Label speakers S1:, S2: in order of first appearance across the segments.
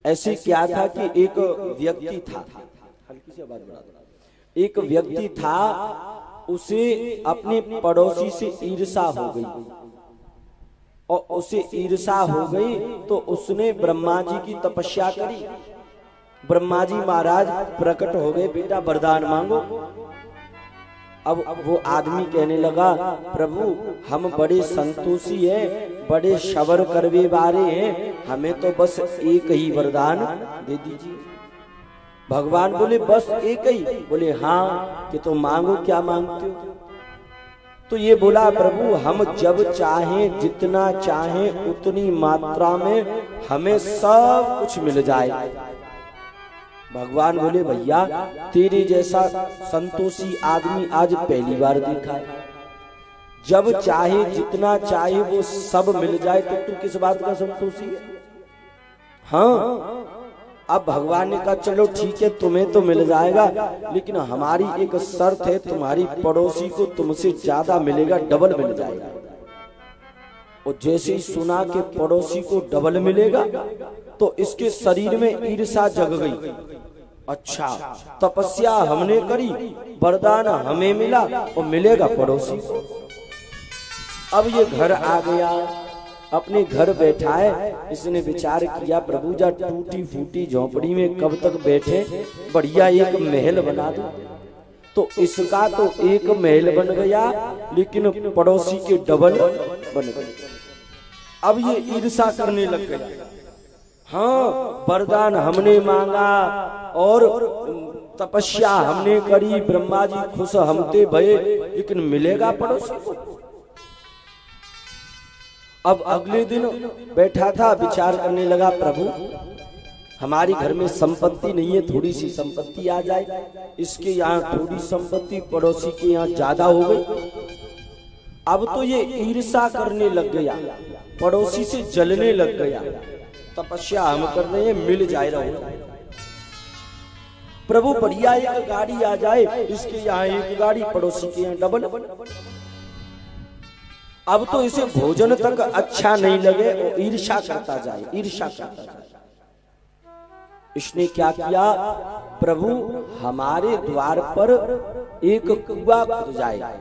S1: ऐसे क्या था कि एक व्यक्ति था, हल्की सी आवाज बढ़ा दो, एक व्यक्ति था, उसे अपने पड़ोसी से ईर्ष्या हो गई, और उसे ईर्ष्या हो गई तो उसने ब्रह्मा जी की तपस्या करी। ब्रह्मा जी महाराज प्रकट हो गए, बेटा वरदान मांगो। अब वो आदमी कहने लगा, प्रभु हम बड़े संतोषी हैं, बड़े शबर करवे वाले हैं, हमें तो बस एक ही वरदान दे दीजिए। भगवान बोले बस एक ही? बोले हाँ। कि तो मांगो, क्या मांगते हो? तो ये बोला, प्रभु हम जब चाहें, जितना चाहें उतनी मात्रा में हमें सब कुछ मिल जाए। भगवान बोले भैया तेरे जैसा संतोषी आदमी आज पहली बार देखा है। जब चाहे जितना चाहे वो सब मिल जाए तो तू किस बात का संतोषी है? हाँ। अब भगवान ने कहा चलो ठीक है, तुम्हें तो मिल जाएगा, लेकिन हमारी एक शर्त है, तुम्हारी पड़ोसी को तुमसे ज्यादा मिलेगा, डबल मिल जाएगा। और जैसे ही सुना कि पड़ोसी को डबल मिलेगा तो इसके शरीर में ईर्ष्या जग गई। अच्छा, तपस्या हमने करी, वरदान हमें मिला और मिलेगा पड़ोसी को। अब ये घर आ गया, अपने घर बैठा है। इसने विचार किया, प्रभु जा टूटी फूटी झोपड़ी में कब तक बैठे, बढ़िया एक महल बना दो। तो इसका तो एक महल बन गया, लेकिन पड़ोसी के डबल बन गए। अब ये ईर्ष्या करने लग गया। हाँ, वरदान हमने मांगा और तपस्या हमने करी, ब्रह्मा जी खुश हमते भये, लेकिन मिलेगा पड़ोसी को। अब अगले दिन बैठा था, विचार करने लगा, प्रभु हमारी घर में संपत्ति नहीं है, थोड़ी सी संपत्ति आ जाए। इसके यहाँ थोड़ी संपत्ति, पड़ोसी के यहाँ ज्यादा हो गई। अब तो ये ईर्ष्या करने लग गया, पड़ोसी से जलने लग गया। तपस्या हम कर रहे हैं, मिल जाए रहो। प्रभु बढ़िया एक गाड़ी आ जाए, इसके यहाँ एक गाड़ी, पड़ोसी के यहाँ डबल। अब तो इसे भोजन तक अच्छा नहीं लगे, और ईर्ष्या करता जाए, ईर्ष्या करता जाए। इसने क्या किया, प्रभु हमारे द्वार पर एक कुआं खुद जाए,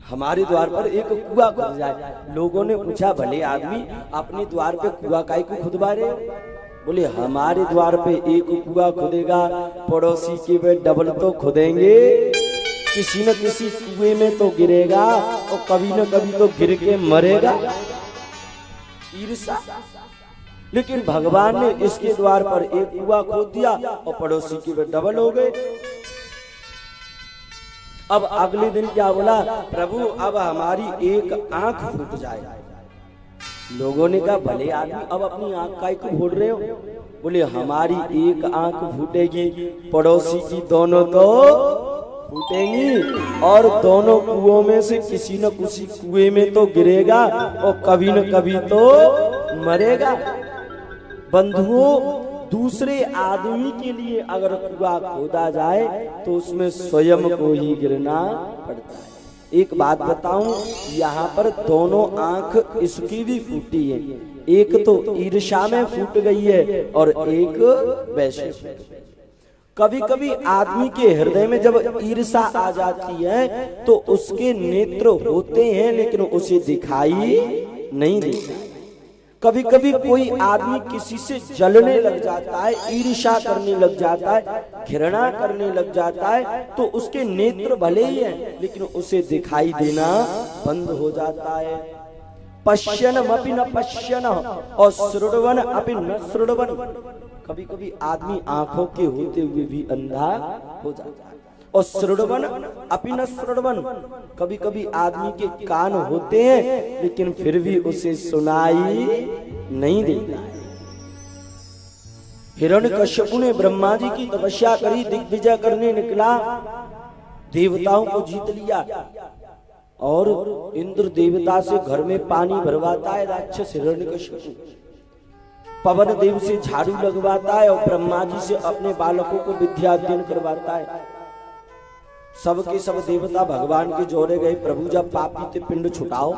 S1: हमारे द्वार पर एक कुआं खुद जाए। लोगों ने पूछा, भले आदमी अपने द्वार पे कुआं काहे को खुदवा रहे हो? बोले हमारे द्वार पे एक कुआं खुदेगा, पड़ोसी के पे डबल तो खुदेंगे, किसी न किसी कुएं में तो गिरेगा और कभी न कभी तो गिर के मरेगा। ईर्ष्या। लेकिन भगवान ने इसके द्वार पर एक कुआं खोद दिया और पड़ोसी के पे डबल हो गए। अब अगले दिन क्या बोला, प्रभु अब हमारी एक आंख फूट जाए। लोगों ने कहा, भले आदमी अब अपनी आंख काहे को फोड़ रहे हो? बोले हमारी एक आंख फूटेगी, पड़ोसी की दोनों तो फूटेंगी, और दोनों कुओं में से किसी न किसी कुएं में तो गिरेगा और कभी न कभी तो मरेगा। बंधुओं, दूसरे आदमी के लिए अगर कुआं खोदा जाए तो उसमें स्वयं को ही गिरना पड़ता है। एक बात बताऊं, यहाँ पर दोनों आंख इसकी भी फूटी है, एक तो ईर्ष्या में फूट गई है और एक वैसे। कभी कभी आदमी के हृदय में जब ईर्ष्या आ जाती है तो उसके नेत्र होते हैं, लेकिन उसे दिखाई नहीं देता। कभी कभी कोई आदमी किसी से जलने लग जाता है, ईर्ष्या करने लग जाता है, घृणा करने लग जाता है, तो उसके नेत्र भले ही हैं, लेकिन उसे दिखाई देना बंद हो जाता है। पश्यनम अपि न पश्यन और श्रुण्वन अपि न श्रुण्वन। कभी कभी आदमी आंखों के होते हुए भी अंधा हो जाता है। और श्रुण्वन अपि न श्रुण्वन, कभी कभी आदमी के कान होते हैं लेकिन फिर भी उसे सुनाई नहीं देता है। हिरण्यकश्यपु ने ब्रह्मा जी की तपस्या करी, दिग्विजय करने निकला, देवताओं को जीत लिया, और इंद्र देवता से घर में पानी भरवाता है राक्षस हिरण्यकश्यपु, पवन देव से झाड़ू लगवाता है और ब्रह्मा जी से अपने बालकों को विद्या अध्ययन करवाता है। सबके सब देवता भगवान के जोरे गए, प्रभु जब पापी थे पिंड छुटाओ।